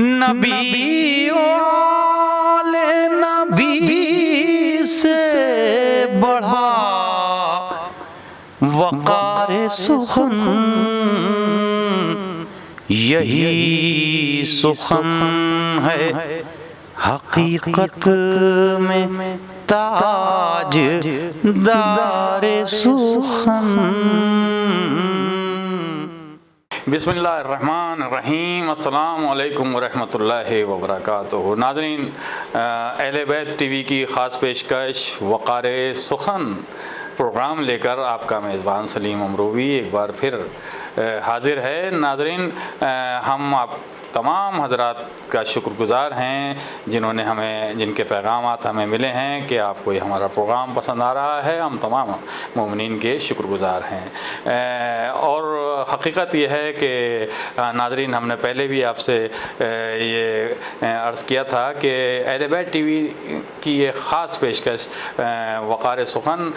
نبی والے نبی سے بڑھا وقار سخن، یہی سخن ہے حقیقت میں تاج دار سخن۔ بسم اللہ الرحمن الرحیم۔ السلام علیکم ورحمۃ اللہ وبرکاتہ۔ ناظرین، اہل بیت ٹی وی کی خاص پیشکش وقار سخن پروگرام لے کر آپ کا میزبان سلیم امروی ایک بار پھر حاضر ہے۔ ناظرین، ہم آپ تمام حضرات کا شکر گزار ہیں جن کے پیغامات ہمیں ملے ہیں کہ آپ کو یہ ہمارا پروگرام پسند آ رہا ہے۔ ہم تمام مومنین کے شکر گزار ہیں، اور حقیقت یہ ہے کہ ناظرین، ہم نے پہلے بھی آپ سے یہ عرض کیا تھا کہ اہل بیت ٹی وی کی یہ خاص پیشکش وقار سخن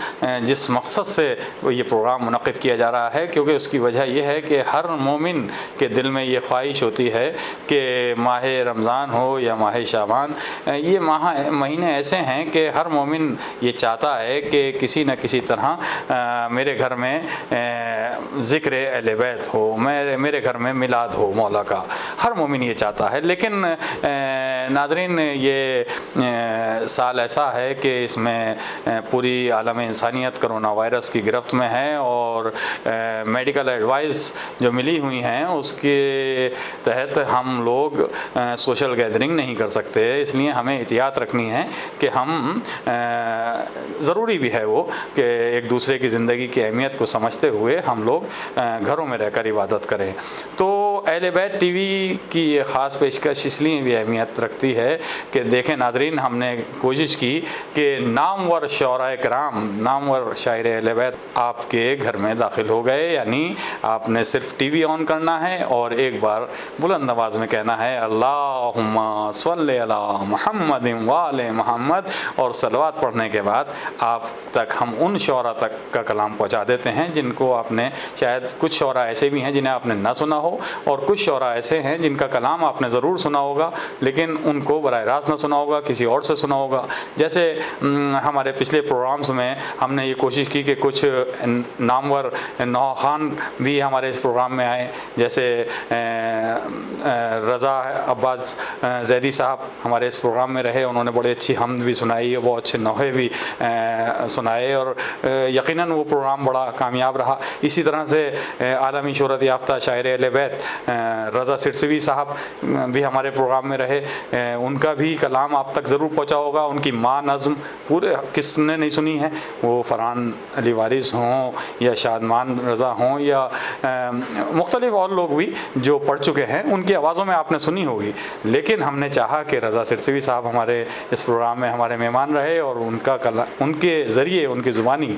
جس مقصد سے یہ پروگرام منعقد کیا جا رہا ہے، کیونکہ اس کی وجہ یہ ہے کہ ہر مومن کے دل میں یہ خواہش ہوتی ہے کہ ماہ رمضان ہو یا ماہ شعبان، یہ مہینے ایسے ہیں کہ ہر مومن یہ چاہتا ہے کہ کسی نہ کسی طرح میرے گھر میں ذکر اہل بیت ہو، میرے گھر میں میلاد ہو مولا کا، ہر مومن یہ چاہتا ہے۔ لیکن ناظرین، یہ سال ایسا ہے کہ اس میں پوری عالم انسانیت کرونا وائرس کی گرفت میں ہے، اور میڈیکل ایڈوائز جو ملی ہوئی ہیں اس کے تحت ہم لوگ سوشل گیدرنگ نہیں کر سکتے۔ اس لیے ہمیں احتیاط رکھنی ہے کہ ہم ضروری بھی ہے وہ کہ ایک دوسرے کی زندگی کی اہمیت کو سمجھتے ہوئے ہم لوگ گھروں میں رہ کر عبادت کریں۔ تو اہل بیت ٹی وی کی یہ خاص پیشکش اس لیے بھی اہمیت رکھتی ہے کہ دیکھیں ناظرین، ہم نے کوشش کی کہ نامور شعراء کرام، نامور شاعر اہل بیت آپ کے گھر میں داخل ہو گئے، یعنی آپ نے صرف ٹی وی آن کرنا ہے اور ایک بار بلند آواز میں کہنا ہے اللہم صلی علی محمد وآل محمد، اور صلوات پڑھنے کے بعد آپ تک ہم ان شعراء تک کا کلام پہنچا دیتے ہیں جن کو آپ نے، شاید کچھ شعراء ایسے بھی ہیں جنہیں آپ نے نہ سنا ہو، اور کچھ شعراء ایسے ہیں جن کا کلام آپ نے ضرور سنا ہوگا لیکن ان کو براہ راست نہ سنا ہوگا، کسی اور سے سنا ہوگا۔ جیسے ہمارے پچھلے پروگرامز میں ہم نے یہ کوشش کی کہ کچھ نامور نوخوان بھی ہمارے اس پروگرام میں آئے، جیسے رضا عباس زیدی صاحب ہمارے اس پروگرام میں رہے، انہوں نے بڑی اچھی حمد بھی سنائی، بہت اچھے نوحے بھی سنائے، اور یقیناً وہ پروگرام بڑا کامیاب رہا۔ اسی طرح سے عالمی شہرت یافتہ شاعر اہل بیت رضا سرسوی صاحب بھی ہمارے پروگرام میں رہے، ان کا بھی کلام آپ تک ضرور پہنچا ہوگا۔ ان کی ماں نظم پورے کس نے نہیں سنی ہے، وہ فرحان علی وارث ہوں یا شادمان رضا ہوں یا مختلف اور لوگ بھی جو پڑھ چکے ہیں، ان کی آوازوں میں آپ نے سنی ہوگی۔ لیکن ہم نے چاہا کہ رضا سرسوی صاحب ہمارے اس پروگرام میں ہمارے مہمان رہے، اور ان کے ذریعے، ان کی زبانی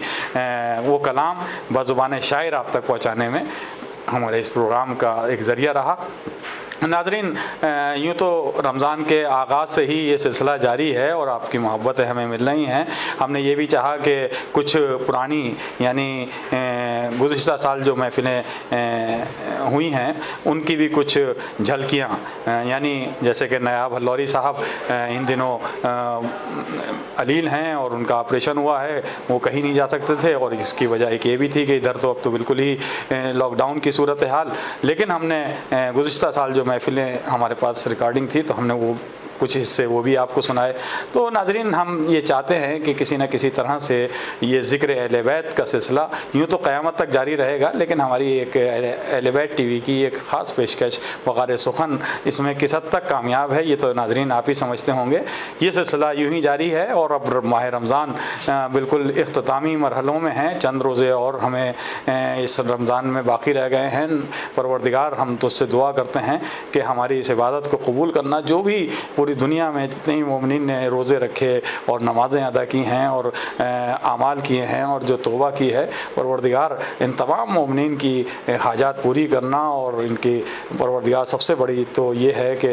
وہ کلام بزبان شاعر آپ تک پہنچانے میں ہمارے اس پروگرام کا ایک ذریعہ رہا۔ ناظرین، یوں تو رمضان کے آغاز سے ہی یہ سلسلہ جاری ہے اور آپ کی محبتیں ہمیں مل رہی ہیں۔ ہم نے یہ بھی چاہا کہ کچھ پرانی، یعنی گزشتہ سال جو محفلیں ہوئی ہیں ان کی بھی کچھ جھلکیاں، یعنی جیسے کہ نایاب ہلوری صاحب ان دنوں علیل ہیں اور ان کا آپریشن ہوا ہے، وہ کہیں نہیں جا سکتے تھے، اور اس کی وجہ ایک یہ بھی تھی کہ ادھر تو اب تو بالکل ہی لاک ڈاؤن کی صورتحال، لیکن ہم نے گزشتہ سال جو محفلیں ہمارے پاس ریکارڈنگ تھی تو ہم نے وہ کچھ حصے وہ بھی آپ کو سنائے۔ تو ناظرین، ہم یہ چاہتے ہیں کہ کسی نہ کسی طرح سے یہ ذکر اہل بیت کا سلسلہ یوں تو قیامت تک جاری رہے گا، لیکن ہماری ایک اہل بیت ٹی وی کی ایک خاص پیشکش وقار سخن اس میں کس حد تک کامیاب ہے یہ تو ناظرین آپ ہی سمجھتے ہوں گے۔ یہ سلسلہ یوں ہی جاری ہے، اور اب ماہ رمضان بالکل اختتامی مرحلوں میں ہیں، چند روزے اور ہمیں اس رمضان میں باقی رہ گئے ہیں۔ پروردگار، ہم تو اس سے دعا کرتے ہیں کہ ہماری اس عبادت کو قبول کرنا، جو بھی پوری دنیا میں جتنے ہی مومنین نے روزے رکھے اور نمازیں ادا کی ہیں اور اعمال کیے ہیں اور جو توبہ کی ہے، پروردگار ان تمام مومنین کی حاجات پوری کرنا، اور ان کی پروردگار سب سے بڑی تو یہ ہے کہ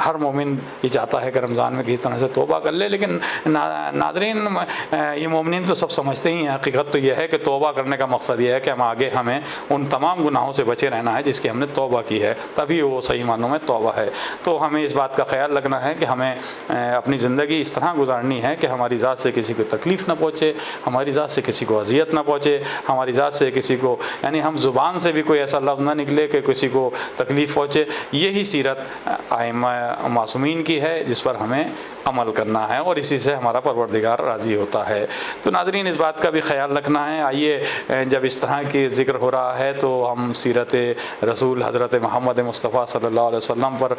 ہر مومن یہ چاہتا ہے کہ رمضان میں کسی طرح سے توبہ کر لے. لیکن ناظرین، یہ مومنین تو سب سمجھتے ہی ہیں، حقیقت تو یہ ہے کہ توبہ کرنے کا مقصد یہ ہے کہ ہمیں ان تمام گناہوں سے بچے رہنا ہے جس کی ہم نے توبہ کی ہے، تبھی وہ صحیح معنوں میں توبہ ہے. تو ہمیں اس بات کا خیال رکھنا ہے کہ ہمیں اپنی زندگی اس طرح گزارنی ہے کہ ہماری ذات سے کسی کو تکلیف نہ پہنچے، ہماری ذات سے کسی کو اذیت نہ پہنچے، ہماری ذات سے کسی کو، یعنی ہم زبان سے بھی کوئی ایسا لفظ نہ نکلے کہ کسی کو تکلیف پہنچے. یہی سیرت ائمہ معصومین کی ہے جس پر ہمیں عمل کرنا ہے، اور اسی سے ہمارا پروردگار راضی ہوتا ہے. تو ناظرین، اس بات کا بھی خیال رکھنا ہے. آئیے، جب اس طرح کی ذکر ہو رہا ہے تو ہم سیرت رسول حضرت محمد مصطفیٰ صلی اللہ علیہ وسلم پر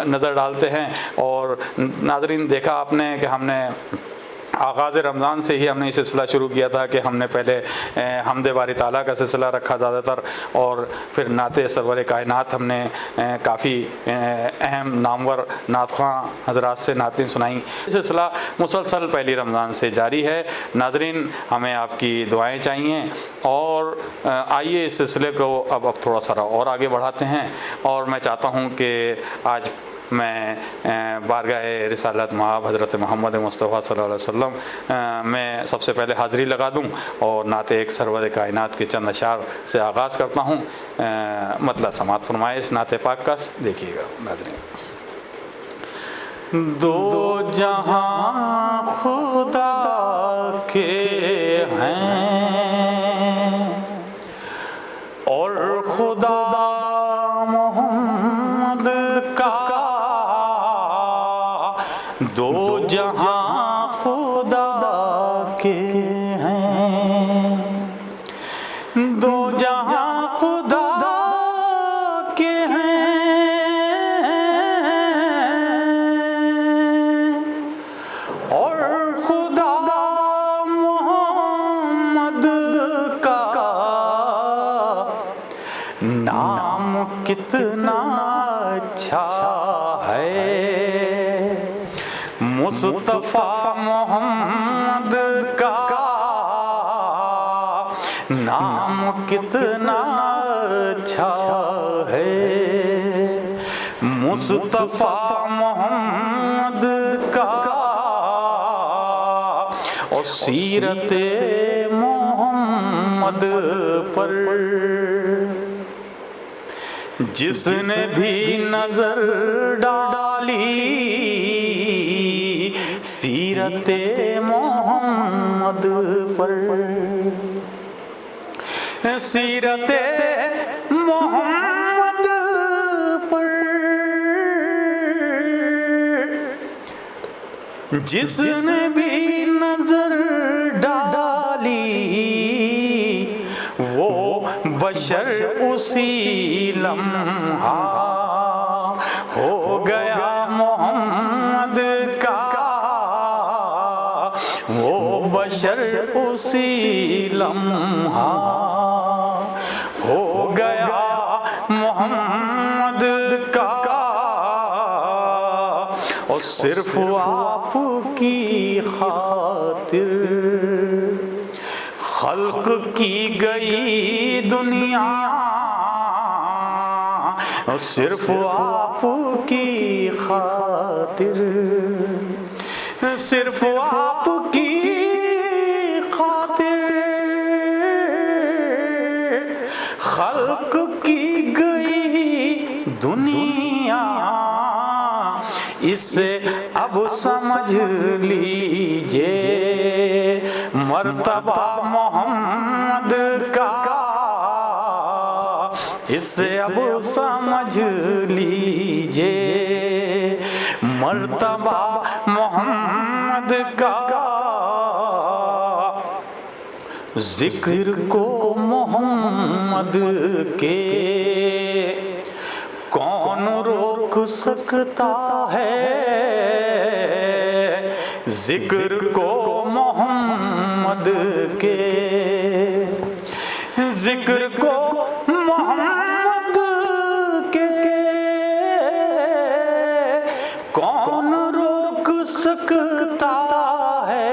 نظر ڈالتے ہیں. اور ناظرین، دیکھا آپ نے کہ ہم نے آغاز رمضان سے ہی ہم نے یہ سلسلہ شروع کیا تھا کہ ہم نے پہلے حمد باری تعالیٰ کا سلسلہ رکھا زیادہ تر، اور پھر نعت سرور کائنات ہم نے کافی اہم نامور نعت خواں حضرات سے نعتیں سنائیں. یہ سلسلہ مسلسل پہلی رمضان سے جاری ہے. ناظرین، ہمیں آپ کی دعائیں چاہیے، اور آئیے اس سلسلے کو اب تھوڑا سا اور آگے بڑھاتے ہیں. اور میں چاہتا ہوں کہ آج میں بارگاہ رسالت مآب حضرت محمد مصطفیٰ صلی اللہ علیہ وسلم میں سب سے پہلے حاضری لگا دوں اور نعت ایک سرور کائنات کے چند اشعار سے آغاز کرتا ہوں. مطلع سماعت فرمائے اس نعت پاک کا. دیکھیے گا ناظرین. دو جہاں خدا کے ہیں اور خدا محمد کا، دو جہاں خدا کے ہیں، دو جہاں خدا کے ہیں، اور خدا محمد کا نام کتنا اچھا ہے، مصطفیٰ محمد کا نام کتنا اچھا ہے، مصطفیٰ محمد کا. اور سیرت محمد پر جس نے بھی نظر ڈالی، سیرت محمد پر، سیرت محمد پر جس نے بھی نظر ڈالی، وہ بشر اسی لمحہ ہو گیا محمد کا، وہ بشر اسی لمحہ ہو گیا محمد کا. اور صرف آپ کی خاطر خلق کی گئی دنیا، اور صرف آپ کی خاطر، صرف آپ کی خاطر خلق کی گئی دنیا. اسے اب سمجھ لیجئے مرتبہ محمد کا، اسے اب سمجھ لیجئے مرتبہ محمد کا. ذکر کو محمد کے کون روک سکتا ہے، ذکر کو محمد کے، ذکر کو محمد کے کون روک سکتا ہے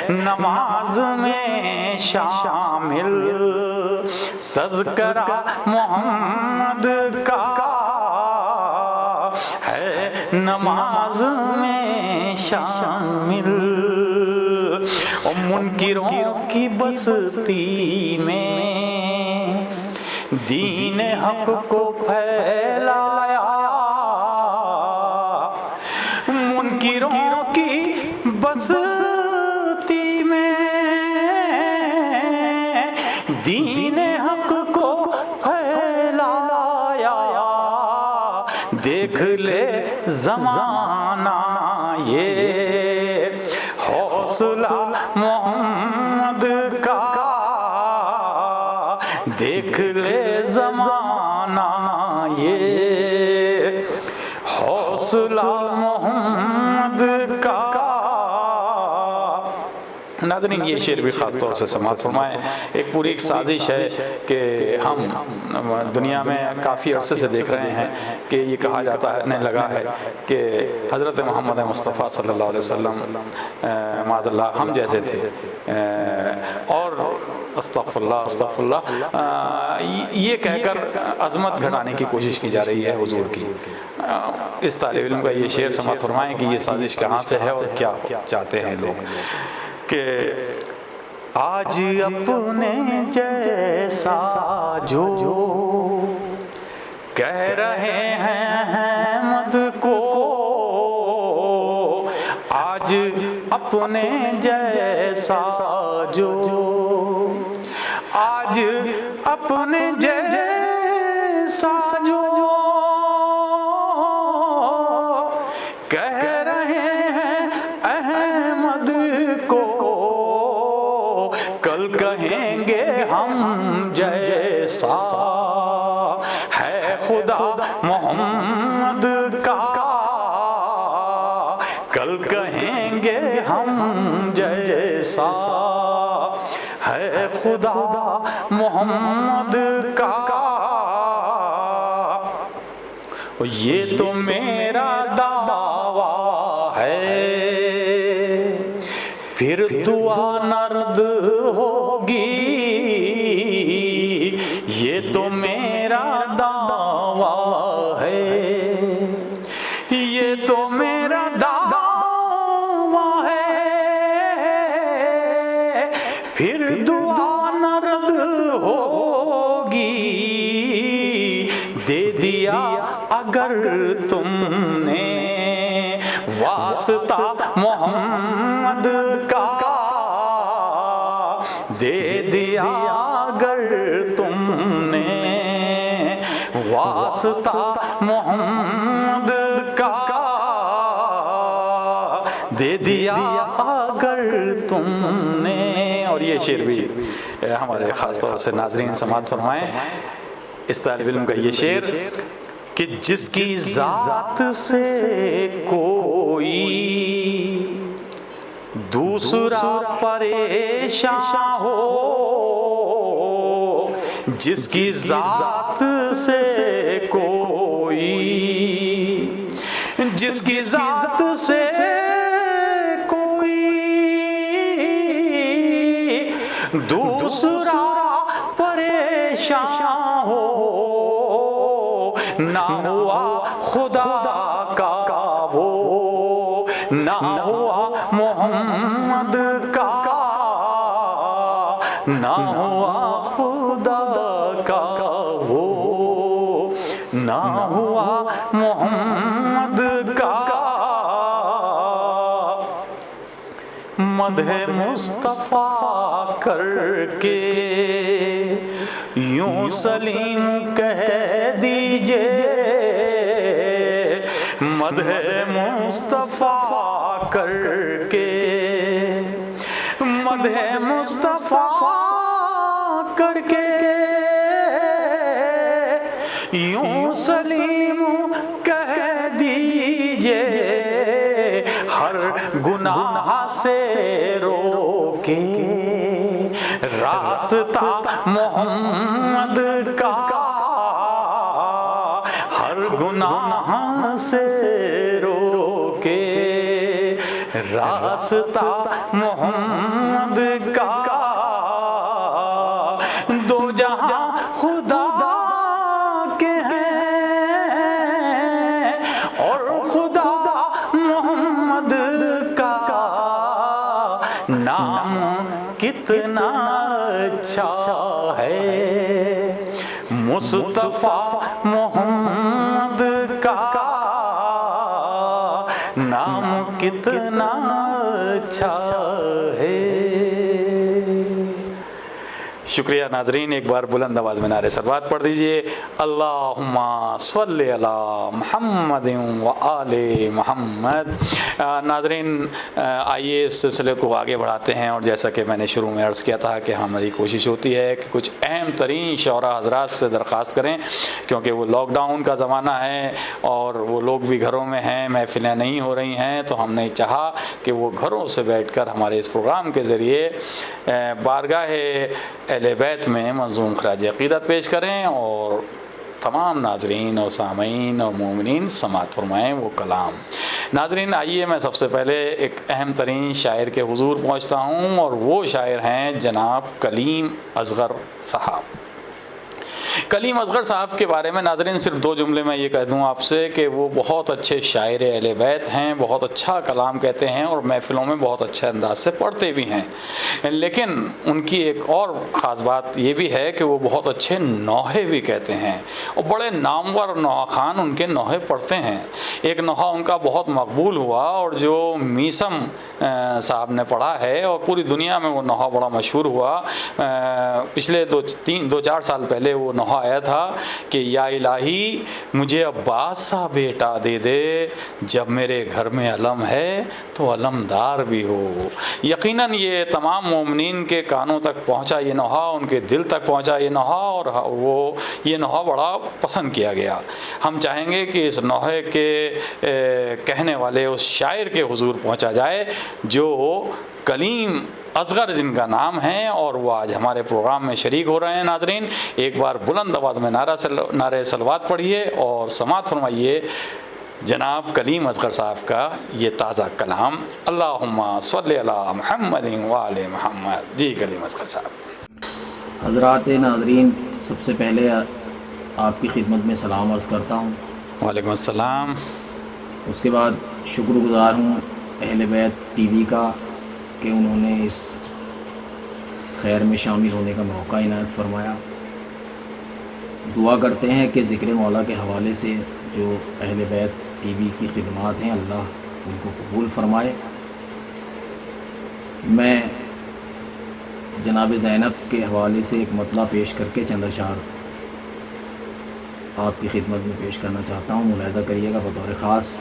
نماز میں شامل تذکرہ محمد کا ہے نماز میں شامل منکروں کی بستی میں دین حق کو پھیلایا منکروں کی بستی میں دین حق کو پھیلایا دیکھ لے زمانہ یہ حوصلہ محمد کا دیکھ لے زمانہ یہ حوصلہ محمد کا۔ ناظرین یہ شعر بھی خاص طور سے سماعت فرمائیں، ایک پوری ایک سازش ہے کہ ہم دنیا میں کافی عرصے سے دیکھ رہے ہیں کہ یہ کہا جاتا ہے لگا ہے کہ حضرت محمد مصطفیٰ صلی اللہ علیہ وسلم معاذ اللہ ہم جیسے تھے، اور استغفر اللہ یہ کہہ کر عظمت گھٹانے کی کوشش کی جا رہی ہے حضور کی۔ اس طالب علم کا یہ شعر سماعت فرمائیں کہ یہ سازش کہاں سے ہے اور کیا چاہتے ہیں لوگ، کہ آج اپنے جیسا جو کہہ رہے ہیں احمد کو، آج اپنے جیسا جو آج اپنے جیسا جو کہہ رہے ہیں احمد کو، کل کہیں گے ہم جیسا ہے خدا محمد کا، کل کہیں گے ہم جیسا ہے خدا محمد کا۔ یہ تو میرا دعویٰ ہے پھر دعا نرد ہوگی، یہ تو میرا دعویٰ ہے یہ تو میرا دعویٰ ہے پھر دعا نرد ہوگی، دے دیا اگر تم نے واسطہ محمد کا، دے دیا اگر تم نے واسطہ محمد کا، دے دیا اگر تم نے۔ اور یہ شعر بھی ہمارے خاص طور سے ناظرین سماعت فرمائیں، اس طالب علم کا یہ شعر کہ جس کی ذات سے کوئی دوسرا پریشان ہو، جس کی ذات سے کوئی جس کی ذات سے کوئی دوسرا پریشان ہو، نہ ہوا خدا کا وہ، نہ ہوا محمد کا، نہ ہوا خدا کا وہ، نہ ہوا محمد کا۔ مدح مصطفیٰ کر کے یوں سلیم کہہ دیجئے، مدح مصطفیٰ کر کے مدح مصطفیٰ کر کے یوں سلیم کہہ دیجئے، ہر گناہ سے روکے راستہ محمد کا، ہر گناہ سے روکے راستہ محمد کا، دو جہاں خدا کے ہیں اور خدا محمد کا، نام کتنا اچھا ہے مصطفیٰ محمد کا، نام کتنا اچھا ہے۔ شکریہ ناظرین، ایک بار بلند آواز میں نعرہ صلوات پڑھ دیجئے، اللہم صلی علی محمد و آل محمد۔ ناظرین آئیے اس سلسلے کو آگے بڑھاتے ہیں، اور جیسا کہ میں نے شروع میں عرض کیا تھا کہ ہماری کوشش ہوتی ہے کہ کچھ اہم ترین شعراء حضرات سے درخواست کریں، کیونکہ وہ لاک ڈاؤن کا زمانہ ہے اور وہ لوگ بھی گھروں میں ہیں، محفلیں نہیں ہو رہی ہیں، تو ہم نے چاہا کہ وہ گھروں سے بیٹھ کر ہمارے اس پروگرام کے ذریعے بارگاہ اہل بیت میں منظوم خراج عقیدت پیش کریں اور تمام ناظرین اور سامعین اور مومنین سماعت فرمائیں وہ کلام۔ ناظرین آئیے میں سب سے پہلے ایک اہم ترین شاعر کے حضور پہنچتا ہوں، اور وہ شاعر ہیں جناب کلیم اصغر صاحب۔ کلیم اصغر صاحب کے بارے میں ناظرین صرف دو جملے میں یہ کہہ دوں آپ سے کہ وہ بہت اچھے شاعر اہل بیت ہیں، بہت اچھا کلام کہتے ہیں اور محفلوں میں بہت اچھے انداز سے پڑھتے بھی ہیں، لیکن ان کی ایک اور خاص بات یہ بھی ہے کہ وہ بہت اچھے نوحے بھی کہتے ہیں، اور بڑے نامور نوحہ خان ان کے نوحے پڑھتے ہیں۔ ایک نوحہ ان کا بہت مقبول ہوا اور جو میسم صاحب نے پڑھا ہے، اور پوری دنیا میں وہ نوحہ بڑا مشہور ہوا۔ پچھلے دو چار سال پہلے وہ نوحہ آیا تھا کہ یا الہی مجھے عباس سا بیٹا دے دے، جب میرے گھر میں علم ہے تو علمدار بھی ہو۔ یقیناً یہ تمام مومنین کے کانوں تک پہنچا یہ نوحہ، ان کے دل تک پہنچا یہ نوحہ، اور وہ یہ نوحہ بڑا پسند کیا گیا۔ ہم چاہیں گے کہ اس نوحے کے کہنے والے اس شاعر کے حضور پہنچا جائے جو کلیم اصغر جن کا نام ہے، اور وہ آج ہمارے پروگرام میں شریک ہو رہے ہیں۔ ناظرین ایک بار بلند آواز میں نعرہ صلوات پڑھیے اور سماعت فرمائیے جناب کلیم اصغر صاحب کا یہ تازہ کلام، اللہم صلی علی محمد و آل محمد۔ جی کلیم اصغر صاحب۔ حضرات ناظرین، سب سے پہلے آپ کی خدمت میں سلام عرض کرتا ہوں۔ وعلیکم السلام۔ اس کے بعد شکر گزار ہوں اہل بیت ٹی وی کا کہ انہوں نے اس خیر میں شامل ہونے کا موقع عنایت فرمایا۔ دعا کرتے ہیں کہ ذکر مولا کے حوالے سے جو اہل بیت ٹی وی کی خدمات ہیں اللہ ان کو قبول فرمائے۔ میں جناب زینب کے حوالے سے ایک مطلع پیش کر کے چند اشعار آپ کی خدمت میں پیش کرنا چاہتا ہوں، ملاحظہ کریے گا بطور خاص۔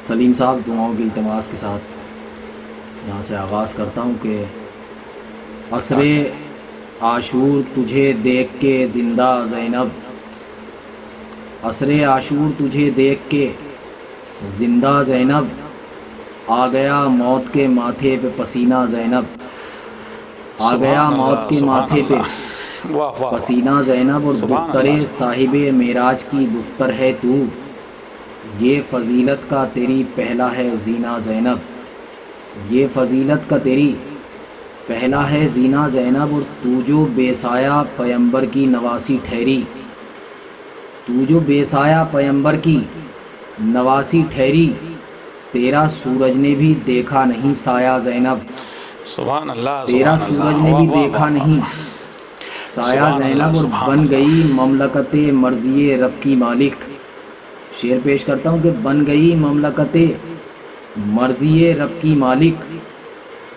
سلیم صاحب دعاؤں کی التماس کے ساتھ یہاں سے آغاز کرتا ہوں کہ عصر عاشور تجھے دیکھ کے زندہ زینب، عصر عاشور تجھے دیکھ کے زندہ زینب، آ گیا موت کے ماتھے پہ پسینہ زینب، آ گیا موت کے ماتھے پہ پسینہ زینب، اور دختر صاحب معراج کی دختر ہے تو، یہ فضیلت کا تیری پہلا ہے زینہ زینب، یہ فضیلت کا تیری پہلا ہے زینہ زینب، اور تو جو بے سایہ پیمبر کی نواسی ٹھہری، تو جو بے سایہ پیمبر کی نواسی ٹھہری، تیرا سورج نے بھی دیکھا نہیں سایہ زینب، سبحان اللہ، تیرا سورج نے بھی دیکھا نہیں سایہ زینب، اور بن گئی مملکت مرضی رب کی مالک۔ شعر پیش کرتا ہوں کہ بن گئی مملکت مرضی رب کی مالک،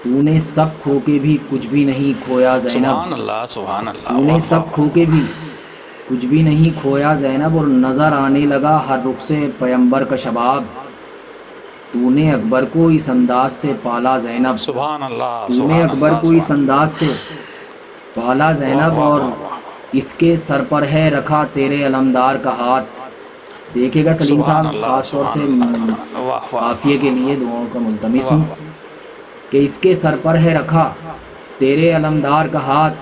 تو نے سب کھو کے بھی کچھ بھی نہیں کھویا زینب، سبحان اللہ، سبحان اللہ، تو نے سب کھو کے بھی کچھ بھی نہیں کھویا زینب، اور نظر آنے لگا ہر رخ سے پیمبر کا شباب، تو نے اکبر کو اس انداز سے پالا زینب، سبحان اللہ، تو نے اکبر کو اس انداز سے پالا زینب، اور اس کے سر پر ہے رکھا تیرے علمدار کا ہاتھ۔ دیکھے گا سلیم صاحب، خاص طور سے قافیے کے لیے دعاؤں کا ملتمس ہوں کہ اس کے سر پر ہے رکھا تیرے علمدار کا ہاتھ،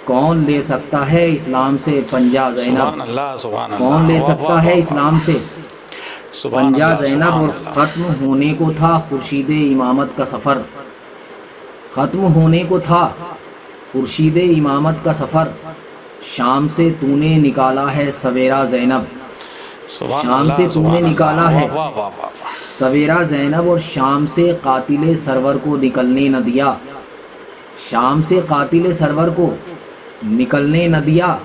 کون لے سکتا ہے اسلام سے پنجہ زینب، سبحان اللہ سبحان اللہ، کون لے واہ سکتا واہ ہے واہ، اسلام سے سبحان پنجہ اللہ زینب، سبحان اور اللہ، ختم ہونے کو تھا خورشید امامت کا سفر، ختم ہونے کو تھا خورشید امامت کا سفر، شام سے تو نے نکالا ہے سویرا زینب، سبحان شام سے اللہ تو نے سبحان نکالا اللہ، ہے واہ واہ واہ واہ، سویرا زینب، اور شام سے قاتل سرور کو نکلنے نہ دیا، شام سے قاتل سرور کو نکلنے نہ دیا،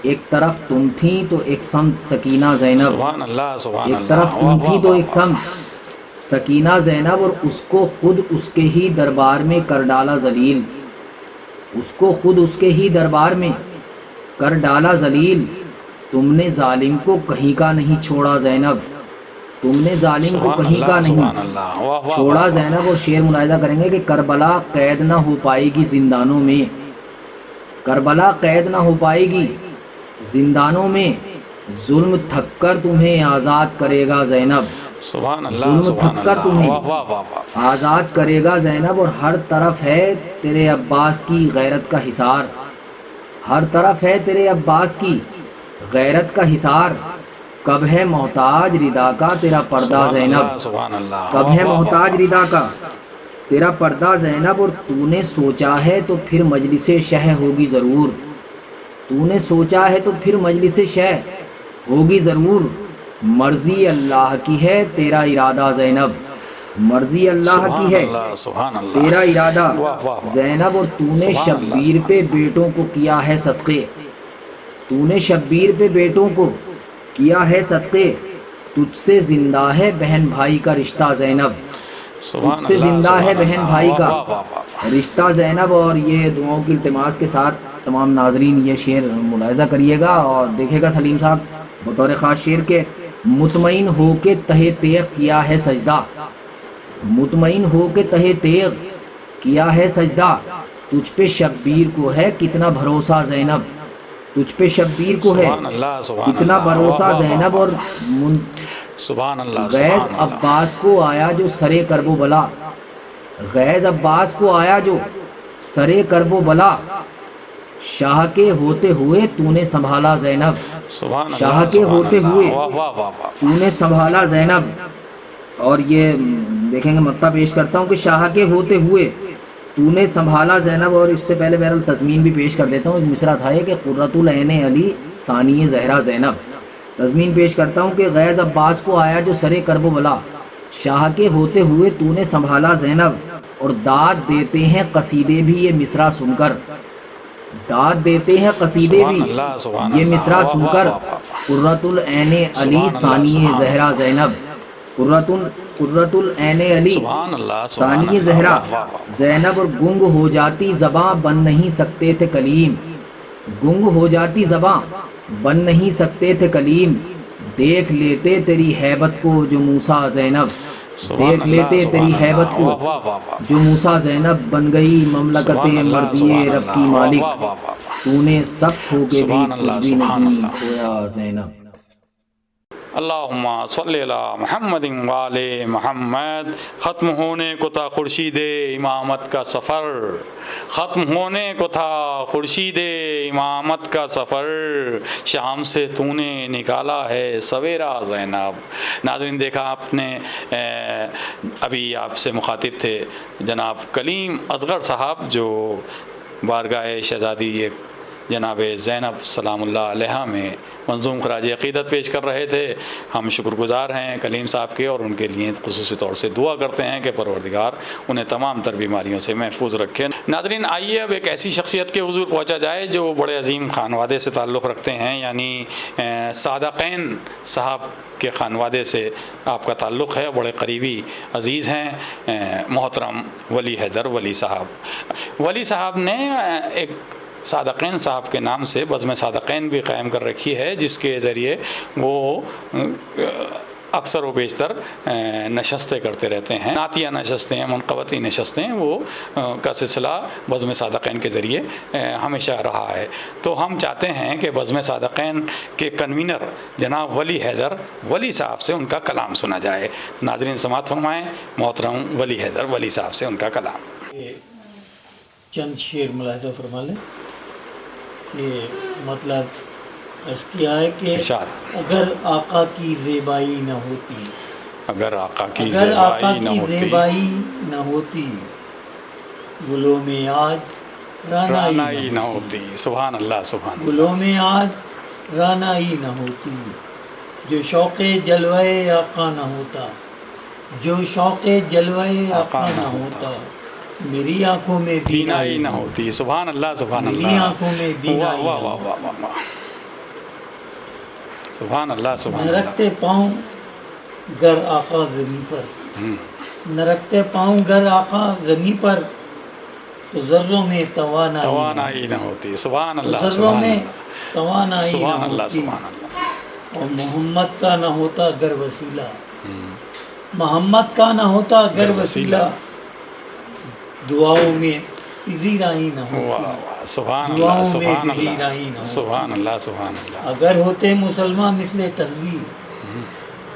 ایک طرف تم تھیں تو ایک سمت سکینہ زینب، سبحان اللہ سبحان ایک اللہ، طرف واہ تم واہ تھی تو واہ ایک واہ، سمت سکینہ زینب، اور اس کو خود اس کے ہی دربار میں کر ڈالا ذلیل، اس کو خود اس کے ہی دربار میں کر ڈالا ذلیل، تم نے ظالم کو کہیں کا نہیں چھوڑا زینب، تم نے ظالم کو سبحان کہیں کا اللہ سبحان نہیں اللہ، واہ واہ چھوڑا واہ، زینب۔ اور شعر ملاحظہ کریں گے کہ کربلا قید نہ ہو پائے گی زندانوں میں، کربلا قید نہ ہو پائے گی زندانوں میں، ظلم تھک کر تمہیں آزاد کرے گا زینب، سبحان اللہ ظلم سبحان تھک کر اللہ، تمہیں واہ واہ واہ واہ، آزاد کرے گا زینب، اور ہر طرف ہے تیرے عباس کی غیرت کا حصار، ہر طرف ہے تیرے عباس کی غیرت کا حصار، کب ہے محتاج ردا کا تیرا پردہ سبحان زینب، اللہ سبحان اللہ، کب واہ ہے واہ واہ محتاج واہ، ردا کا تیرا پردہ زینب، اور تو نے سوچا ہے تو پھر مجلس شہ ہوگی ضرور، تو نے سوچا ہے تو پھر مجلس شہ ہوگی ضرور، مرضی اللہ کی ہے تیرا ارادہ زینب، مرضی اللہ کی سبحان ہے اللہ سبحان اللہ، تیرا ارادہ واہ واہ واہ، زینب، اور تو نے سبحان اللہ شبیر سبحان پہ بیٹوں کو کیا ہے صدقے، تو نے شبیر پہ بیٹوں کو کیا ہے صدقے، تجھ سے زندہ ہے بہن بھائی کا رشتہ زینب، سبحان تجھ سے اللہ زندہ ہے سبحان بہن اللہ، بھائی واہ کا واہ واہ واہ، رشتہ زینب۔ اور یہ دعاؤں کی التماس کے ساتھ تمام ناظرین یہ شعر ملاحظہ کریے گا اور دیکھے گا سلیم صاحب بطور خاص شعر کے، مطمئن ہو کے تہہ تیغ کیا ہے سجدہ، مطمئن ہو کے تہہ تیغ کیا ہے سجدہ، تجھ پہ شبیر کو ہے کتنا بھروسہ زینب، تجھ پہ شبیر کو ہے سبحان اللہ سبحان کتنا اللہ، واہ بھروسہ واہ واہ زینب۔ واہ، اور سبحان اللہ غیظ سبحان اللہ، عباس کو آیا جو سرے کرب و بلا، غیظ عباس کو آیا جو سرے کرب و بلا، شاہ کے ہوتے ہوئے تو نے سنبھالا زینب، سبحان شاہ اللہ کے سبحان ہوتے اللہ، ہوئے واہ واہ واہ واہ، تو نے سنبھالا زینب۔ اور یہ دیکھیں گے مقطع پیش کرتا ہوں کہ شاہ کے ہوتے ہوئے تو نے سنبھالا زینب، اور اس سے پہلے بہرحال تضمین بھی پیش کر دیتا ہوں، ایک مصرع تھا یہ کہ قرۃ العین علی ثانی زہرا زینب، تضمین پیش کرتا ہوں کہ غیظ عباس کو آیا جو سرے کرب و بلا، شاہ کے ہوتے ہوئے تو نے سنبھالا زینب، اور داد دیتے ہیں قصیدے بھی یہ مصرع سن کر، داد دیتے ہیں قصیدے سبحان بھی اللہ سبحان یہ اللہ، مصرع واہ سن واہ کر، واہ واہ، قرۃ العین علی سبحان اللہ ثانی سبحان زہرا اللہ، زینب، قرۃ العین علی سبحان اللہ سبحان ثانی اللہ، زہرا واہ واہ واہ، زینب، اور گنگ ہو جاتی زباں بن نہیں سکتے تھے کلیم، گنگ ہو جاتی زباں بن نہیں سکتے تھے کلیم، دیکھ لیتے تیری ہیبت کو جو موسیٰ زینب، سبحان دیکھ اللہ لیتے سبحان تیری ہیبت اللہ، کو واہ واہ واہ واہ، جو موسیٰ زینب، بن گئی مملکت سبحان اللہ مرضی سبحان رب کی اللہ، واہ مالک، واہ واہ واہ، تو نے سخت ہو کے بھی سبحان کچھ اللہ بھی سبحان نہیں اللہ، کھویا زینب۔ اللہم صلی علی محمد وآل محمد۔ ختم ہونے کو تھا خورشید امامت کا سفر، ختم ہونے کو تھا خورشید امامت کا سفر، شام سے تو نے نکالا ہے سویرا زینب۔ ناظرین دیکھا آپ نے ابھی آپ سے مخاطب تھے جناب کلیم اصغر صاحب، جو بارگاہ شہزادی جناب زینب سلام اللہ علیہا میں منظوم خراج عقیدت پیش کر رہے تھے۔ ہم شکر گزار ہیں کلیم صاحب کے، اور ان کے لیے خصوصی طور سے دعا کرتے ہیں کہ پروردگار انہیں تمام تر بیماریوں سے محفوظ رکھے۔ ناظرین آئیے اب ایک ایسی شخصیت کے حضور پہنچا جائے جو بڑے عظیم خانوادے سے تعلق رکھتے ہیں، یعنی صادقین صاحب کے خانوادے سے آپ کا تعلق ہے، بڑے قریبی عزیز ہیں، محترم ولی حیدر ولی صاحب۔ ولی صاحب نے ایک صادقین صاحب کے نام سے بزم صادقین بھی قائم کر رکھی ہے، جس کے ذریعے وہ اکثر و بیشتر نشستیں کرتے رہتے ہیں، نعتیہ نشستیں، منقبتی نشستیں، وہ کا سلسلہ بزم صادقین کے ذریعے ہمیشہ رہا ہے۔ تو ہم چاہتے ہیں کہ بزم صادقین کے کنوینر جناب ولی حیدر ولی صاحب سے ان کا کلام سنا جائے۔ ناظرین سماعت فرمائیں محترم ولی حیدر ولی صاحب سے ان کا کلام۔ چند شعر ملاحظہ فرما لیں۔ کہ مطلب عرض کیا ہے کہ ارشاد اگر آقا کی زیبائی نہ ہوتی، اگر آقا کی اگر آقا زیبائی نہ کی ہوتی زیبائی نہ ہوتی، گلوں میں آج رانائی رانائی نہ نہ ہوتی، ہوتی. سبحان اللہ سبحان اللہ. گلوں میں آج رانائی نہ ہوتی، جو شوق جلوے آقا نہ ہوتا، جو شوق جلوے آقا نہ ہوتا، میری آنکھوں میں بینائی نہ ہوتی. سبحان اللہ سبحان اللہ. میری آنکھوں میں بینائی واہ نہ واہ واہ واہ واہ. سبحان اللہ سبحان نہ اللہ. رکھتے پاؤں گر آقا زمین پر، نہ رکھتے پاؤں گر آقا زمین پر، تو ذروں میں توانائی نہ ہوتی. سبحان اللہ ذروں سبحان میں اللہ. توانائی نہ سبحان اللہ ہوتی، سبحان اللہ. اور محمد کا نہ ہوتا گر وسیلہ، محمد کا نہ ہوتا گر وسیلہ، دعاؤں میں پذیرائی نہ واہ ہوتی، واہ. سبحان اللہ دعاؤں میں سبحان پذیرائی نہ اللہ. ہوتی. سبحان اللہ سبحان اللہ. اگر ہوتے مسلمان مثل تسبیح،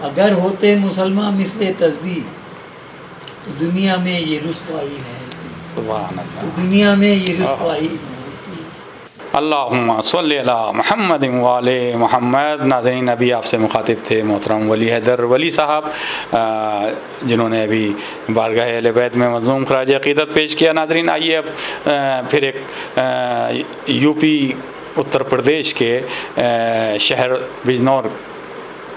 اگر ہوتے مسلمان مثل تسبیح، تو دنیا میں یہ رسوائی نہ ہوتی، سبحان تو اللہ. دنیا میں یہ رسوائی نہ ہوتی. اللہم صلی علی محمد وعلی محمد. ناظرین ابھی آپ سے مخاطب تھے محترم ولی حیدر ولی صاحب، جنہوں نے ابھی بارگاہ اہل بیت میں مظلوم خراج عقیدت پیش کیا. ناظرین آئیے اب پھر ایک یو پی اتر پردیش کے شہر بجنور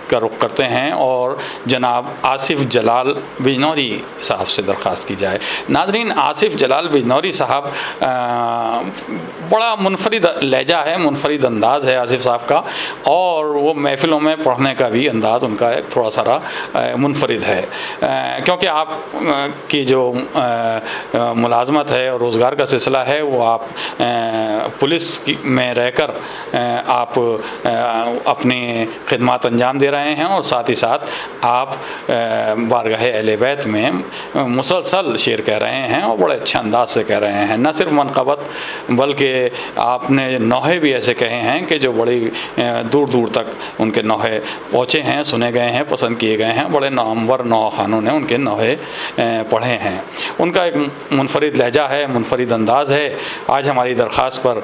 کا رخ کرتے ہیں اور جناب آصف جلال بجنوری صاحب سے درخواست کی جائے. ناظرین آصف جلال بجنوری صاحب بڑا منفرد لہجہ ہے، منفرد انداز ہے آصف صاحب کا، اور وہ محفلوں میں پڑھنے کا بھی انداز ان کا ایک تھوڑا سا منفرد ہے، کیونکہ آپ کی جو ملازمت ہے اور روزگار کا سلسلہ ہے وہ آپ پولیس میں رہ کر آپ اپنی خدمات انجام دے رہے ہیں، اور ساتھ ہی ساتھ آپ بارگاہ اہل بیت میں مسلسل شعر کہہ رہے ہیں اور بڑے اچھے انداز سے کہہ رہے ہیں. نہ صرف منقبت بلکہ آپ نے نوحے بھی ایسے کہے ہیں کہ جو بڑی دور دور تک ان کے نوحے پہنچے ہیں، سنے گئے ہیں، پسند کیے گئے ہیں. بڑے نامور نوحہ خانوں نے ان کے نوحے پڑھے ہیں. ان کا ایک منفرد لہجہ ہے، منفرد انداز ہے. آج ہماری درخواست پر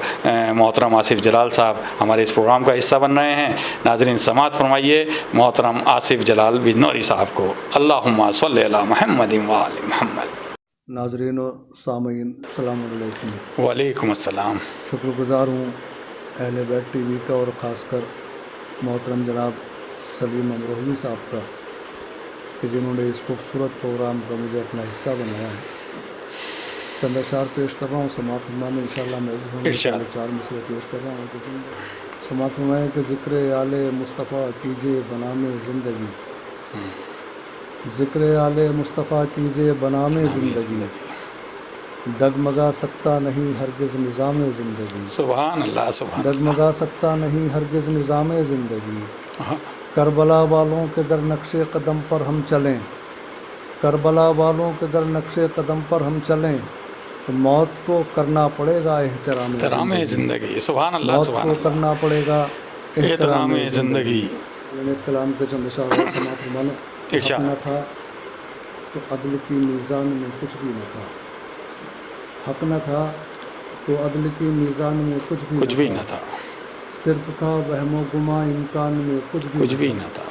محترم آصف جلال صاحب ہمارے اس پروگرام کا حصہ بن رہے ہیں. ناظرین سماعت فرمائیے محترم آصف جلال بجنوری صاحب کو. اللہم صلی علی محمد وآل محمد. ناظرین و سامعین السلام علیکم. وعلیکم السلام. شکر گزار ہوں اہل بیت ٹی وی کا اور خاص کر محترم جناب سلیم امروہوی صاحب کا کہ جنہوں نے اس خوبصورت پروگرام کا مجھے اپنا حصہ بنایا ہے. چند اشعار پیش کر رہا ہوں، سماعت فرمائیں. انشاءاللہ میں ارشاد. چار مسئلے پیش کر رہا ہوں. سماعت فرمائیں کہ ذکر آل مصطفیٰ کیجئے بنام زندگی، ذکر آل مصطفیٰ کیجئے بنام زندگی، ڈگمگا سکتا نہیں ہرگز نظام زندگی، سبحان اللہ سبحان ڈگمگا سکتا نہیں ہرگز نظام زندگی. اللہ. کربلا والوں کے گر نقش قدم پر ہم چلیں، کربلا والوں کے گر نقش قدم پر ہم چلیں، تو موت کو کرنا پڑے گا احترام زندگی. سبحان اللہ موت سبحان کو اللہ. کرنا پڑے گا احترام زندگی. میں کلام کے چند اشعار سماعت فرمانا. ارشاد. حق نہ تھا تو عدل کی میزان میں کچھ بھی نہ تھا، حق نہ تھا تو عدل کی میزان میں کچھ بھی نہ تھا، صرف تھا وہم و گما امکان میں کچھ بھی نہ تھا،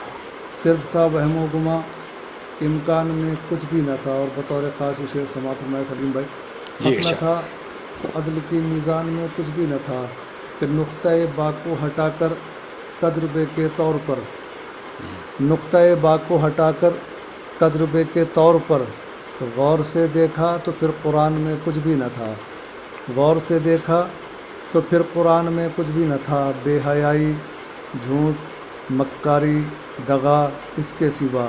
صرف تھا وہم و گما امکان میں کچھ بھی نہ تھا. اور بطور خاص شعر سماعت فرمائے سلیم بھائی. جی حق نہ تھا تو عدل کی میزان میں کچھ بھی نہ تھا، کہ نقطۂ با کو ہٹا کر تجربے کے طور پر، نقطۂ با کو ہٹا کر تجربے کے طور پر غور سے دیکھا تو پھر قرآن میں کچھ بھی نہ تھا، غور سے دیکھا تو پھر قرآن میں کچھ بھی نہ تھا. بے حیائی، جھوٹ، مکاری، دغا اس کے سوا،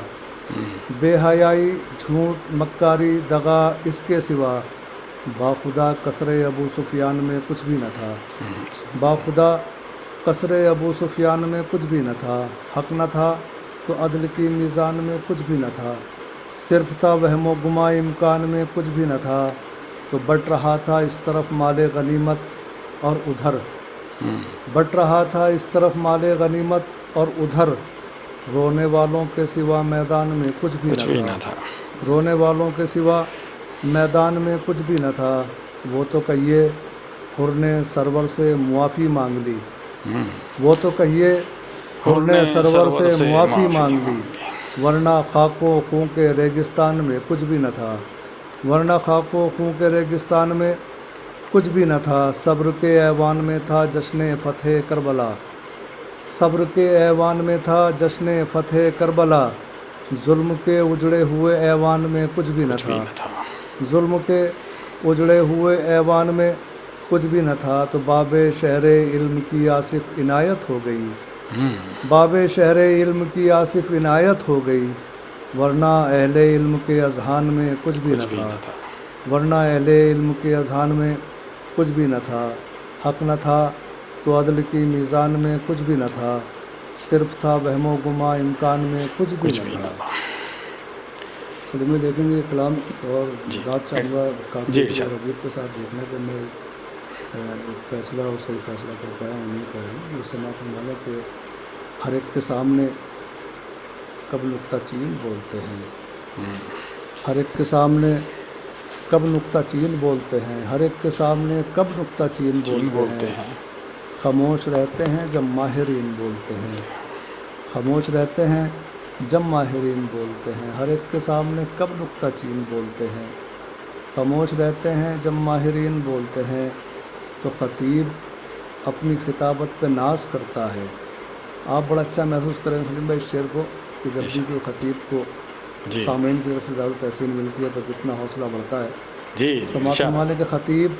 بے حیائی، جھوٹ، مکاری، دغا اس کے سوا، باخدا قصر ابو سفیان میں کچھ بھی نہ تھا، باخدا قصر ابو سفیان میں کچھ بھی نہ تھا. حق نہ تھا تو عدل کی میزان میں کچھ بھی نہ تھا، صرف تھا وہم و گما امکان میں کچھ بھی نہ تھا. تو بٹ رہا تھا اس طرف مال غنیمت اور ادھر، بٹ رہا تھا اس طرف مال غنیمت اور ادھر، رونے والوں کے سوا میدان میں کچھ بھی نہ تھا، رونے والوں کے سوا میدان میں کچھ بھی نہ تھا. وہ تو کہیے حر نے سرور سے معافی مانگ لی، وہ تو کہیے حر نے سرور سے معافی مانگ لی، ورنہ خاک و خوں کے ریگستان میں کچھ بھی نہ تھا، ورنہ خاک و خوں کے ریگستان میں کچھ بھی نہ تھا، صبر کے ایوان میں تھا جشن فتح کربلا، صبر کے ایوان میں تھا جشن فتح کربلا، ظلم کے اجڑے ہوئے ایوان میں کچھ بھی نہ تھا، ظلم کے اجڑے ہوئے ایوان میں کچھ بھی نہ تھا، تو باب شہر علم کی آصف عنایت ہو گئی، باب شہر علم کی آصف عنایت ہو گئی، ورنہ اہل علم کے اذہان میں کچھ بھی نہ تھا، ورنہ اہل علم کے اذہان میں کچھ بھی نہ تھا، حق نہ تھا تو عدل کی میزان میں کچھ بھی نہ تھا، صرف تھا وہم و گما امکان میں کچھ بھی نہ تھا۔ چلیے میں دیکھیں گے کلام اور ذات چاہوں گا کافی ادیب کے ساتھ دیکھنے پہ میں فیصلہ اور صحیح فیصلہ کر پایا ہوں نہیں پایا ہوں۔ یہ سماعت والا کہ ہر ایک کے سامنے کب نقطہ چین بولتے ہیں، ہر ایک کے سامنے کب نقطہ چین بولتے ہیں، ہر ایک کے سامنے کب نقطہ چین بولتے ہیں، خاموش رہتے ہیں جب ماہرین بولتے ہیں، خاموش رہتے ہیں جب ماہرین بولتے ہیں، ہر ایک کے سامنے کب نقطہ چین بولتے ہیں، خاموش رہتے ہیں جب ماہرین بولتے ہیں، تو خطیب اپنی خطابت پہ ناز کرتا ہے۔ آپ بڑا اچھا محسوس کریں سلیم بھائی اس شعر کو کہ جب بھی کوئی خطیب کو سامعین کی طرف سے زیادہ تحسین ملتی ہے تو کتنا حوصلہ بڑھتا ہے۔ سماعت مالک کے خطیب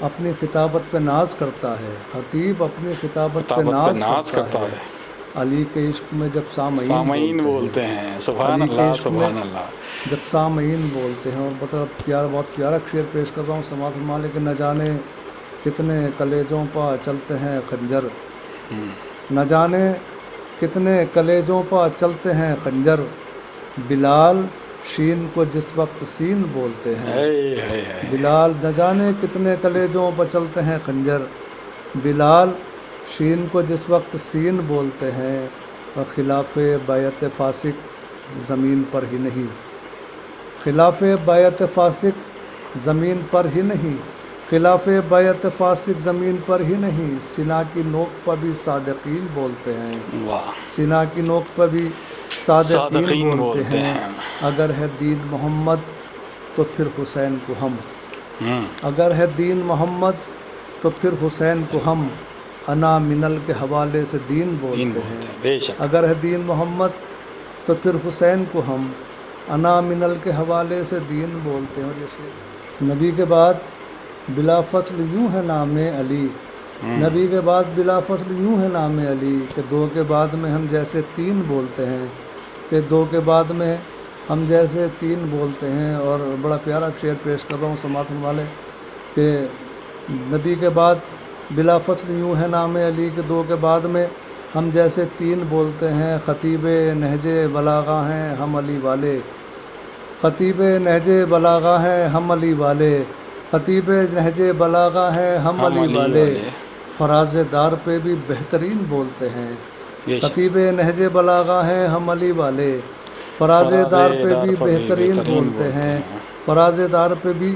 اپنی خطابت پہ ناز کرتا ہے، خطیب اپنی خطابت پہ ناز کرتا ہے، علی کے عشق میں جب سامعین بولتے ہیں، سبحان اللہ سبحان اللہ، جب سامعین بولتے ہیں۔ اور بہت پیارا شعر پیش کر رہا ہوں سماعت مالک کہ نہ جانے کتنے کلیجوں پا چلتے ہیں خنجر، نہ جانے کتنے کلیجوں پا چلتے ہیں خنجر، بلال شین کو جس وقت سین بولتے ہیں، بلال نہ جانے کتنے کلیجوں پہ چلتے ہیں خنجر، بلال شین کو جس وقت سین بولتے ہیں، اور خلاف بیعت فاسق زمین پر ہی نہیں، خلاف بیعت فاسق زمین پر ہی نہیں، خلاف بیعت فاسق زمین پر ہی نہیں، سنا کی نوک پر بھی صادقین بولتے ہیں، سنا کی نوک پر بھی صادقین بولتے ہیں، اگر ہے دین محمد تو پھر حسین کو ہم، اگر ہے دین محمد تو پھر حسین کو ہم، انا منل کے حوالے سے دین بولتے ہیں، اگر ہے دین محمد تو پھر حسین کو ہم، انا منل کے حوالے سے دین بولتے ہیں۔ اور یہ نبی کے بعد بلا فصل یوں ہے نام علی، نبی کے بعد بلا فصل یوں ہے نام علی، کہ دو کے بعد میں ہم جیسے تین بولتے ہیں، کہ دو کے بعد میں ہم جیسے تین بولتے ہیں۔ اور بڑا پیارا شعر پیش کر رہا ہوں سماعت والے کہ نبی کے بعد بلا فصل یوں ہے نام علی، کہ دو کے بعد میں ہم جیسے تین بولتے ہیں، خطیب نہج بلاغہ ہیں ہم علی والے، خطیب نہج بلاغہ ہیں ہم علی والے، خطیب نہج بلاغہ ہیں ہم علی والے، فراز دار پہ بھی بہترین بولتے ہیں، خطیب نہج بلاغہ ہیں ہم علی والے، فراز دار پہ بھی بہترین بولتے ہیں، فراز دار پہ بھی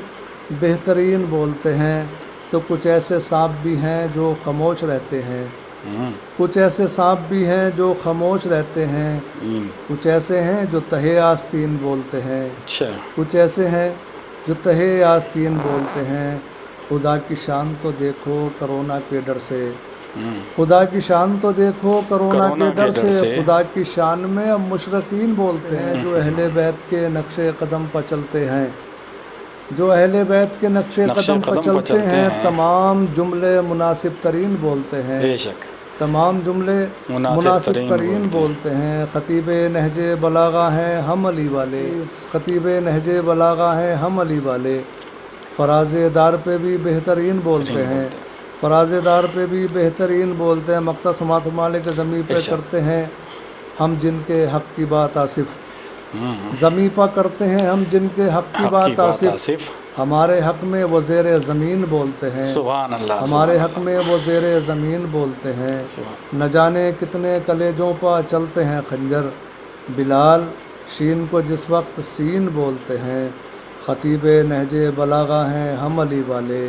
بہترین بولتے ہیں۔ تو کچھ ایسے سانپ بھی ہیں جو خاموش رہتے ہیں، کچھ ایسے سانپ بھی ہیں جو خاموش رہتے ہیں، کچھ ایسے ہیں جو تہے آستین بولتے ہیں، کچھ ایسے ہیں جو تہے آستین بولتے ہیں، خدا کی شان تو دیکھو کرونا کے ڈر سے، خدا کی شان تو دیکھو کرونا کے ڈر سے، خدا کی شان میں اب مشرقین بولتے ہیں، جو اہل بیت کے نقش قدم پر چلتے ہیں، جو اہل بیت کے نقش قدم پر چلتے ہیں، تمام جملے مناسب ترین بولتے ہیں، تمام جملے مناسب ترین بولتے ہیں، خطیب نہج بلاغہ ہیں ہم علی والے، خطیب نہج بلاغہ ہیں ہم علی والے، فراز دار پہ بھی بہترین بولتے ہیں، فراز دار پہ بھی بہترین بولتے ہیں۔ مقطع سماعت مالک زمیں پہ کرتے ہیں ہم جن کے حق کی بات آصف، زمیں پہ کرتے ہیں ہم جن کے حق کی بات آصف، ہمارے حق میں وہ زیر زمین بولتے ہیں، ہمارے حق میں وہ زیر زمین بولتے ہیں، نہ جانے کتنے کلیجوں پہ چلتے ہیں خنجر، بلال شین کو جس وقت سین بولتے ہیں، خطیب نہج بلاغہ ہیں ہم علی والے،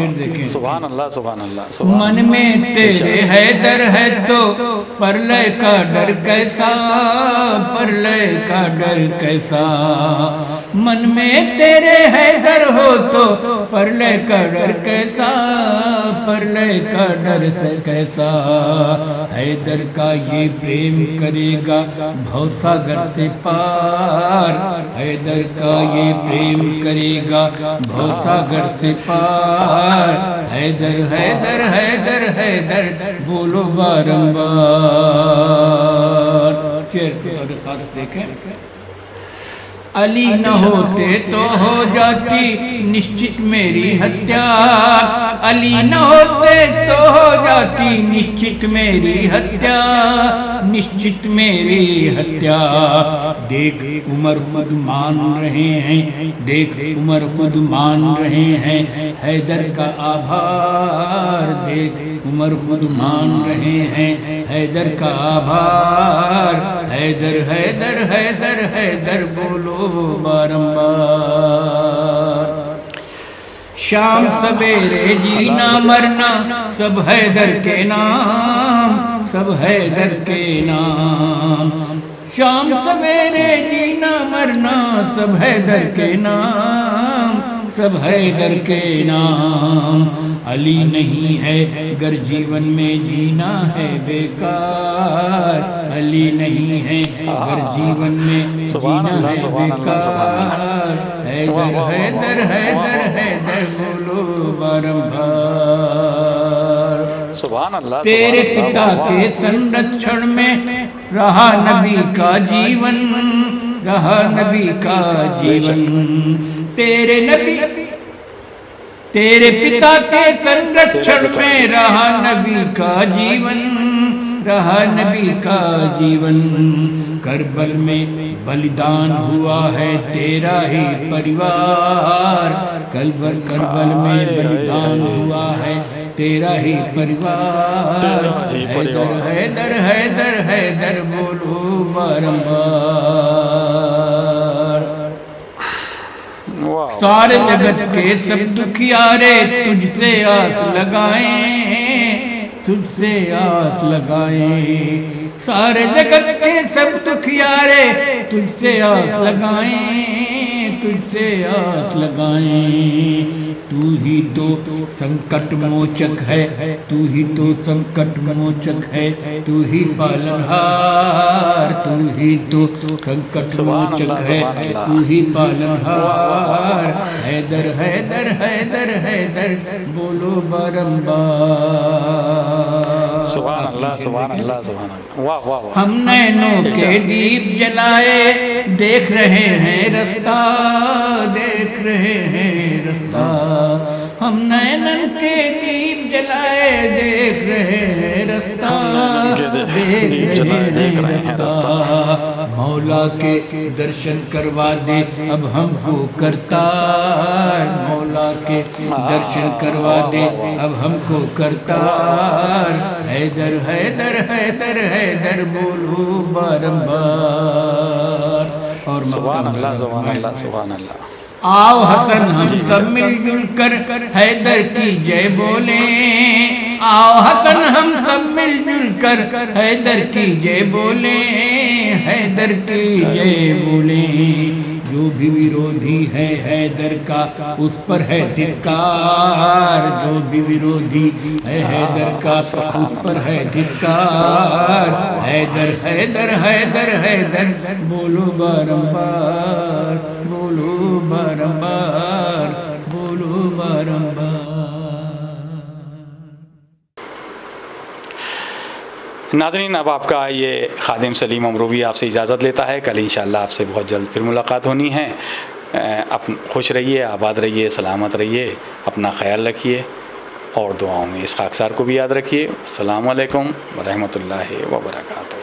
شعر دیکھیں. سبحان اللہ سبحان اللہ من سبحان میں تیرے حیدر ہے تو پرلے کا ڈر کیسا، پرلے کا ڈر کیسا. من میں تیرے حیدر ہو تو پرلے کا ڈر کیسا، پرلے کا ڈر سے کیسا. حیدر کا یہ پریم کرے گا بھو ساگر سے پار، حیدر کا یہ پریم کرے گا بھو ساگر سے پار. حیدر حیدر حیدر حیدر بولو بارمبار. شعر کے اور خاص دیکھیں. علی نہ ہوتے تو ہو جاتی نشچت میری ہتیا، علی نہ ہوتے تو ہو جاتی نشچت میری ہتیا، نشچت میری ہتیا. دیکھ عمر خود مان رہے ہیں، دیکھ عمر خود مان رہے ہیں حیدر کا آبھار. دیکھ عمر خود مان رہے ہیں حیدر کا آبھار. حیدر حیدر حیدر حیدر بولو بارمبار. شام سویرے جینا مرنا سب حیدر کے نام، سب حیدر کے نام. شام سویرے جینا مرنا سب حیدر کے نام، سب حیدر کے نام. علی نہیں ہے گر جیون میں جینا ہے بیکار، علی نہیں ہے گر جیون میں جینا ہے بیکار. حیدر حیدر حیدر حیدر بولو بارمبار. سبحان اللہ. تیرے پتا کے سنرکشن میں رہا نبی کا جیون، رہا نبی کا جیون. تیرے نبی تیرے پتا کے سنرکشن میں رہا نبی کا جیون، رہا نبی کا جیون. کربل میں بلیدان ہوا ہے تیرا ہی پریوار، کربل میں بلیدان ہوا ہے تیرا ہی پریوار. حیدر حیدر حیدر حیدر بولو بارمبار. سارے جگت کے سب دکھیارے تجھ سے آس لگائیں، تجھ سے آس لگائیں. سارے جگت کے سب دکھیارے تجھ سے آس لگائیں، تجھ سے آس لگائیں. تو ہی تو سنکٹ موچک ہے، تو ہی تو سنکٹ موچک ہے، تو ہی پالنہار. تو ہی تو سنکٹ موچک ہے، تو ہی پالنہار. حیدر حیدر حیدر حیدر بولو بارمبار. سبحان اللہ سبحان اللہ سبحان اللہ. واہ واہ واہ. ہم نینوں کے دیپ جلائے دیکھ رہے ہیں رستہ، دیکھ رہے ہیں رستہ. ہم نینن کے دیپ جلائے دیکھ رہے ہیں رستہ، دیکھ رہے ہیں رستہ. مولا کے درشن کروا دے اب ہم کو کرتار، مولا کے درشن کروا دے اب ہم کو کرتار. حیدر حیدر حیدر حیدر بولو بارمبار. اور سبحان اللہ سبحان اللہ سبحان اللہ. آؤ حسن ہم سب مل جل کر حیدر کی جے بولیں، آؤ حسن ہم سب مل جل کر حیدر کی جے بولیں، حیدر کی جے بولیں. جو بھی ویرودھی ہے حیدر کا اس پر ہے دھکار، جو بھی ویرودھی ہے حیدر کا اس پر ہے دھکار. حیدر حیدر حیدر حیدر بولو بارمبار، بولو بارمبار، بولو بارمبار. ناظرین اب آپ کا یہ خادم سلیم امروی آپ سے اجازت لیتا ہے. کل انشاءاللہ آپ سے بہت جلد پھر ملاقات ہونی ہے. خوش رہیے، آباد رہیے، سلامت رہیے، اپنا خیال رکھیے اور دعاؤں میں اس خاکسار کو بھی یاد رکھیے. السلام علیکم ورحمۃ اللہ وبرکاتہ.